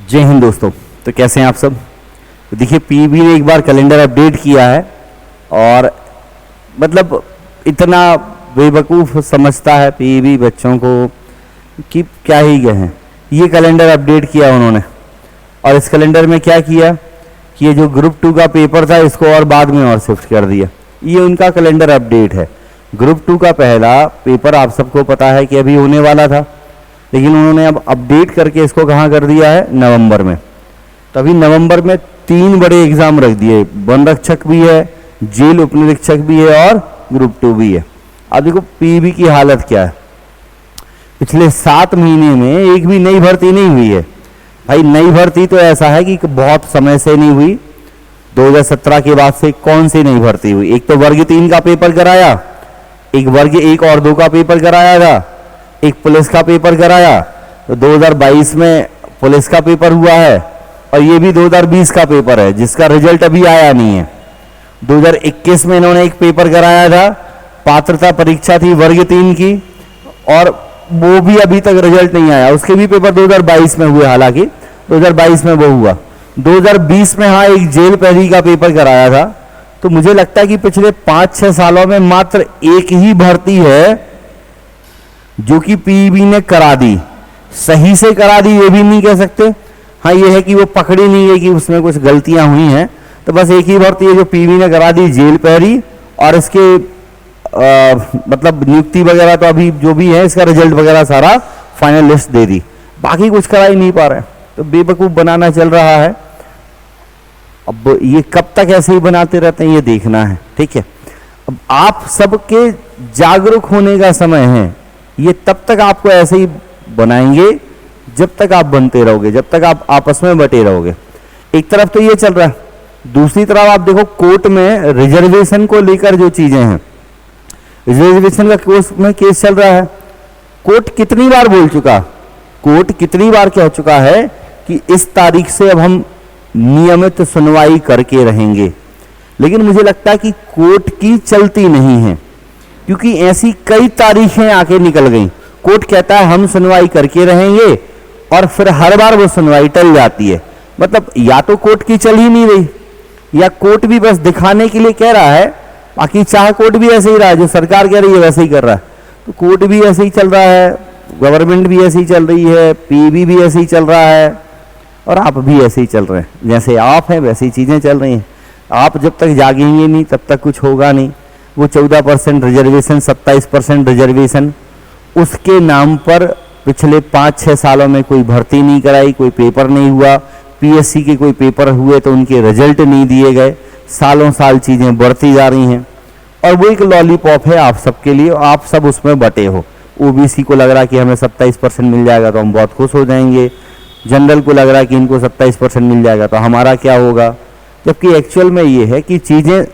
जय हिंद दोस्तों। तो कैसे हैं आप सब। तो देखिए पीईबी ने एक बार कैलेंडर अपडेट किया है और मतलब इतना बेवकूफ़ समझता है पीईबी बच्चों को कि क्या ही कहें। ये कैलेंडर अपडेट किया उन्होंने और इस कैलेंडर में क्या किया कि ये जो ग्रुप 2 का पेपर था इसको और बाद में और शिफ्ट कर दिया। ये उनका कैलेंडर अपडेट है। ग्रुप 2 का पहला पेपर आप सबको पता है कि अभी होने वाला था, लेकिन उन्होंने अब अपडेट करके इसको कहाँ कर दिया है, नवंबर में। तभी नवंबर में 3 बड़े एग्जाम रख दिए, वन रक्षक भी है, जेल उपनिरीक्षक भी है और ग्रुप 2 भी है। अब देखो पीईबी की हालत क्या है। पिछले 7 महीने में एक भी नई भर्ती नहीं हुई है। भाई नई भर्ती तो ऐसा है कि बहुत समय से नहीं हुई। 2017 के बाद से कौन सी नई भर्ती हुई। एक तो वर्ग 3 का पेपर कराया, एक वर्ग 1 और 2 का पेपर कराया था, एक पुलिस का पेपर कराया। तो 2022 में पुलिस का पेपर हुआ है और ये भी 2020 का पेपर है जिसका रिजल्ट अभी आया नहीं है। 2021 में इन्होंने एक पेपर कराया था, पात्रता परीक्षा थी वर्ग 3 की, और वो भी अभी तक रिजल्ट नहीं आया। उसके भी पेपर 2022 में हुए, हालांकि 2022 में वो हुआ। 2020 में हाँ एक जेल पैरी का पेपर कराया था। तो मुझे लगता है कि पिछले 5-6 सालों में मात्र एक ही भर्ती है जो कि पीईबी ने करा दी। सही से करा दी ये भी नहीं कह सकते। हाँ ये है कि वो पकड़ी नहीं गई कि उसमें कुछ गलतियां हुई हैं। तो बस एक ही भर्ती है जो पीईबी ने करा दी, जेल पैरी, और इसके मतलब नियुक्ति वगैरह तो अभी जो भी है इसका रिजल्ट वगैरह सारा फाइनल लिस्ट दे दी। बाकी कुछ करा ही नहीं पा रहे, तो बेवकूफ़ बनाना चल रहा है। अब ये कब तक ऐसे ही बनाते रहते हैं ये देखना है, ठीक है। अब आप सबके जागरूक होने का समय है। ये तब तक आपको ऐसे ही बनाएंगे जब तक आप बनते रहोगे, जब तक आप आपस में बटे रहोगे। एक तरफ तो ये चल रहा है, दूसरी तरफ आप देखो कोर्ट में रिजर्वेशन को लेकर जो चीजें हैं, रिजर्वेशन का कोर्ट में केस चल रहा है। कोर्ट कितनी बार बोल चुका, कोर्ट कितनी बार कह चुका है कि इस तारीख से अब हम नियमित सुनवाई करके रहेंगे, लेकिन मुझे लगता है कि कोर्ट की चलती नहीं है, क्योंकि ऐसी कई तारीखें आके निकल गई। कोर्ट कहता है हम सुनवाई करके रहेंगे और फिर हर बार वो सुनवाई टल जाती है। मतलब या तो कोर्ट की चल ही नहीं रही, या कोर्ट भी बस दिखाने के लिए कह रहा है। बाकी चाह कोर्ट भी ऐसे ही रहा है, जो सरकार कह रही है वैसे ही कर रहा है। तो कोर्ट भी ऐसे ही चल रहा है, गवर्नमेंट भी ऐसे ही चल रही है, पीईबी भी ऐसे ही चल रहा है, और आप भी ऐसे ही चल रहे हैं। जैसे आप हैं वैसी चीज़ें चल रही हैं। आप जब तक जागेंगे नहीं तब तक कुछ होगा नहीं। वो 14% रिजर्वेशन, 27% रिजर्वेशन, उसके नाम पर पिछले 5-6 सालों में कोई भर्ती नहीं कराई, कोई पेपर नहीं हुआ। पीएससी के कोई पेपर हुए तो उनके रिजल्ट नहीं दिए गए। सालों साल चीज़ें बढ़ती जा रही हैं और वो एक लॉलीपॉप है आप सबके लिए। आप सब उसमें बटे हो। ओबीसी को लग रहा है कि हमें 27% मिल जाएगा तो हम बहुत खुश हो जाएंगे। जनरल को लग रहा है कि इनको 27% मिल जाएगा तो हमारा क्या होगा। जबकि एक्चुअल में ये है कि चीज़ें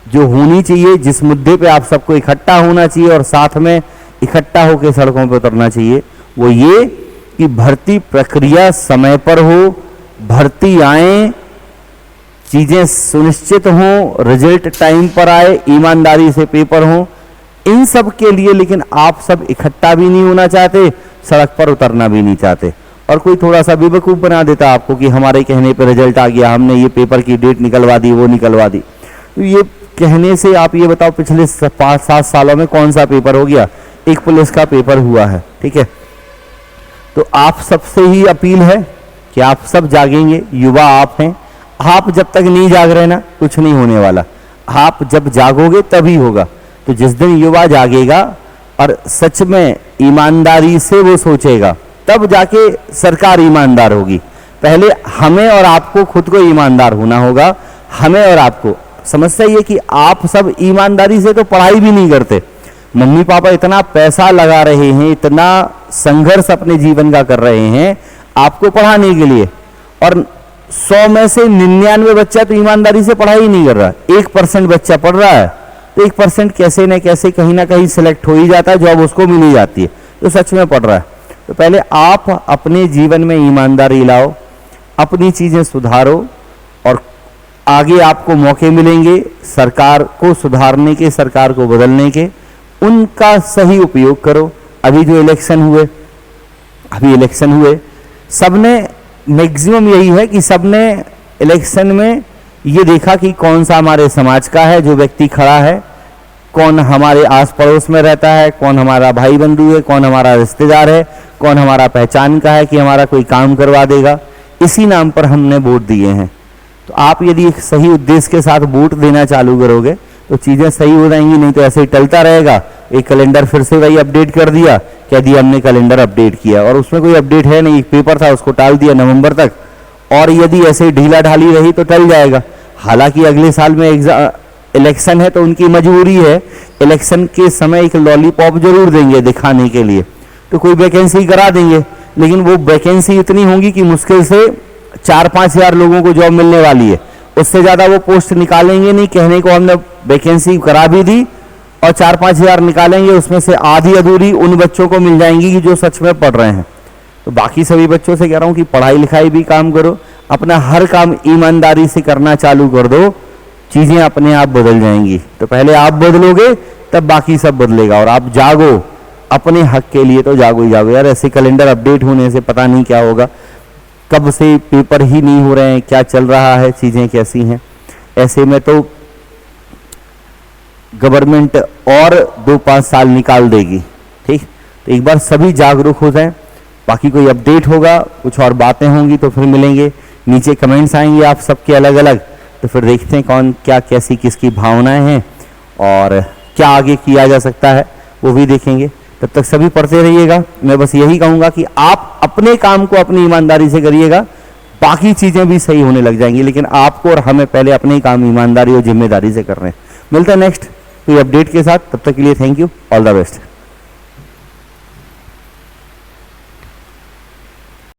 जो होनी चाहिए, जिस मुद्दे पे आप सबको इकट्ठा होना चाहिए और साथ में इकट्ठा होकर सड़कों पर उतरना चाहिए, वो ये कि भर्ती प्रक्रिया समय पर हो, भर्ती आए, चीज़ें सुनिश्चित हों, रिजल्ट टाइम पर आए, ईमानदारी से पेपर हों, इन सब के लिए। लेकिन आप सब इकट्ठा भी नहीं होना चाहते, सड़क पर उतरना भी नहीं चाहते, और कोई थोड़ा सा बेवकूफ़ बना देता आपको कि हमारे कहने पर रिजल्ट आ गया, हमने ये पेपर की डेट निकलवा दी, वो निकलवा दी। तो ये कहने से आप ये बताओ पिछले 5-7 सालों में कौन सा पेपर हो गया। एक पुलिस का पेपर हुआ है, ठीक है। तो आप सबसे ही अपील है कि आप सब जागेंगे। युवा आप हैं, आप जब तक नहीं जाग रहे ना कुछ नहीं होने वाला। आप जब जागोगे तभी होगा। तो जिस दिन युवा जागेगा और सच में ईमानदारी से वो सोचेगा, तब जाके सरकार ईमानदार होगी। पहले हमें और आपको खुद को ईमानदार होना होगा। हमें और आपको। समस्या ये कि आप सब ईमानदारी से तो पढ़ाई भी नहीं करते। मम्मी पापा इतना पैसा लगा रहे हैं, इतना संघर्ष अपने जीवन का कर रहे हैं आपको पढ़ाने के लिए, और 100 में से 99 बच्चा तो ईमानदारी से पढ़ाई नहीं कर रहा। 1% बच्चा पढ़ रहा है, तो 1% कैसे न कैसे कहीं ना कहीं सिलेक्ट हो ही जाता है, जॉब उसको मिल ही जाती है, तो सच में पढ़ रहा है। तो पहले आप अपने जीवन में ईमानदारी लाओ, अपनी चीज़ें सुधारो, और आगे आपको मौके मिलेंगे सरकार को सुधारने के, सरकार को बदलने के। उनका सही उपयोग करो। अभी जो इलेक्शन हुए, सबने मैक्सिमम यही है कि सबने इलेक्शन में ये देखा कि कौन सा हमारे समाज का है जो व्यक्ति खड़ा है, कौन हमारे आस पड़ोस में रहता है, कौन हमारा भाई बंधु है, कौन हमारा रिश्तेदार है, कौन हमारा पहचान का है कि हमारा कोई काम करवा देगा। इसी नाम पर हमने वोट दिए हैं। तो आप यदि एक सही उद्देश्य के साथ वोट देना चालू करोगे तो चीज़ें सही हो जाएंगी, नहीं तो ऐसे ही टलता रहेगा। एक कैलेंडर फिर से वही अपडेट कर दिया, कह दिया हमने कैलेंडर अपडेट किया और उसमें कोई अपडेट है नहीं, एक पेपर था उसको टाल दिया नवंबर तक, और यदि ऐसे ढीला ढाली रही तो टल जाएगा। हालांकि अगले साल में इलेक्शन है तो उनकी मजबूरी है, इलेक्शन के समय एक लॉलीपॉप जरूर देंगे दिखाने के लिए, तो कोई वैकेंसी करा देंगे, लेकिन वो वैकेंसी इतनी होंगी कि मुश्किल से 4-5 हज़ार लोगों को जॉब मिलने वाली है, उससे ज़्यादा वो पोस्ट निकालेंगे नहीं। कहने को हमने वैकेंसी करा भी दी और 4-5 हज़ार निकालेंगे, उसमें से आधी अधूरी उन बच्चों को मिल जाएंगी कि जो सच में पढ़ रहे हैं। तो बाकी सभी बच्चों से कह रहा हूँ कि पढ़ाई लिखाई भी काम करो, अपना हर काम ईमानदारी से करना चालू कर दो, चीज़ें अपने आप बदल जाएंगी। तो पहले आप बदलोगे तब बाकी सब बदलेगा। और आप जागो अपने हक के लिए, तो जागो ही जागो यार। ऐसे कैलेंडर अपडेट होने से पता नहीं क्या होगा, कब से पेपर ही नहीं हो रहे हैं, क्या चल रहा है, चीज़ें कैसी हैं। ऐसे में तो गवर्नमेंट और 2-5 साल निकाल देगी। ठीक, तो एक बार सभी जागरूक हो जाएं। बाकी कोई अपडेट होगा, कुछ और बातें होंगी तो फिर मिलेंगे। नीचे कमेंट्स आएंगे आप सबके अलग अलग, तो फिर देखते हैं कौन क्या कैसी किसकी भावनाएं हैं और क्या आगे किया जा सकता है, वो भी देखेंगे। तब तक सभी पढ़ते रहिएगा। मैं बस यही कहूँगा कि आप अपने काम को अपनी ईमानदारी से करिएगा, बाकी चीज़ें भी सही होने लग जाएंगी, लेकिन आपको और हमें पहले अपने ही काम ईमानदारी और जिम्मेदारी से कर रहे हैं। मिलते हैं नेक्स्ट कोई अपडेट के साथ, तब तक के लिए thank you, all the best.